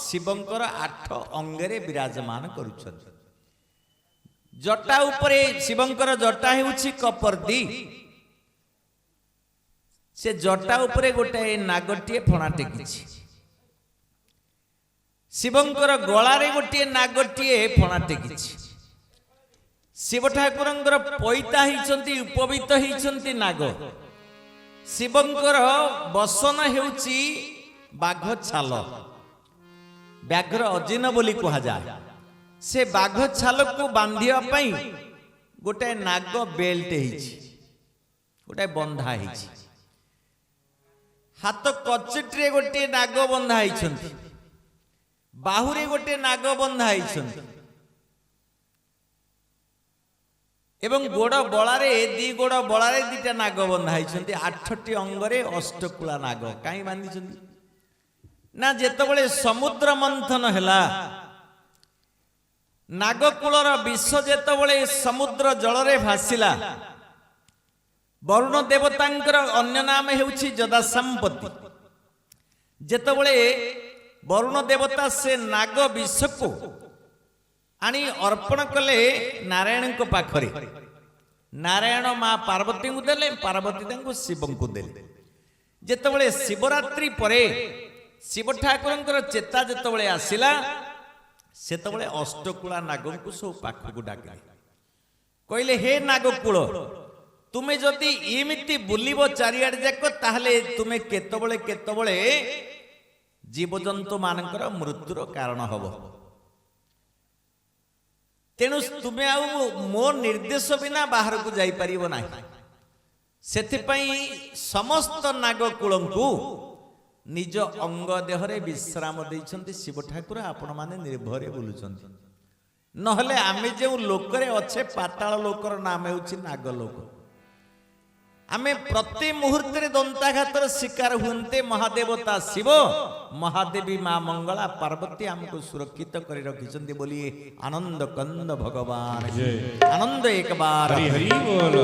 शिवंकर 8 अंगरे विराजमान करुछन्ति। जटा उपरे शिवंकर जटा हेउछि कपर्दी। से जटा उपरे गोटे नागटिए फणा टेकिछि। शिवंकर गलारे गोटे नागटिए फणा टेकिछि। शिव ठाकुरंकर पैता हिचंती उपवित हिचंती नाग। शिवंकर बसन हेउछि बाघ छाल। व्याघ्र अजिन बोली कहा जाए। से बाघ छाल को बांधिया पई गोटे नाग बेल्ट हिछि, गोटे बंधा हिछि। हाथ कचटरे गोटे नाग बंधा हिचंती, बाहुरे गोटे नाग बंधा हिचंती एवं गोड़ बलारे दी गोड़ बलारे दीटा नाग बंधा हिचंती। 8टी अंगरे अष्टकुला नाग काई बांधिचंती ना जेतबळे समुद्र मंथन हैला, नागकुलर विष जेतबळे समुद्र जलरे भासिला, वरुण देवतांकर अन्य नाम हेउछि जदासंपत्ति। जेतबळे वरुण देवता से नाग विष को आनी अर्पण कले नारायण को पाखरे, नारायण मां पार्वती को देले, पार्वती तांको शिव को देले। जेतबळे शिवरात्रि परे शिव ठाकुरंकर चेता जेतबळे आसिला, सेतबळे अष्टकुला नागों को सब पाखକୁ डाकिले, कहले हे नागकुल तुमे जदि एमिति बुलिबो चारियाडे जाक ताहले तुमे केतबळे केतबळे जीवजंतु मानकर मृत्युर कारण हबो। तेणु तुमे आउ मो निर्देश बिना बाहर को जाई परिबो नाही। सेथिपई समस्त नागकुलंकु निज अंग देहरे विश्राम देइछन्ति शिव ठाकुर। आपण माने निर्भरे बुलुछन्ति, नहले आमे जे लोकरे अच्छे पाताल लोकर नाम हेउछि नागलोक। आमे प्रति मुहूर्त दंताघातर शिकार हुंते महादेवता शिव, महादेवी मां मंगला पार्वती हमको सुरक्षित कर रखिछन्ति। बोलिए आनंद कंद भगवान, आनंद एक बार हरि हरि बोल।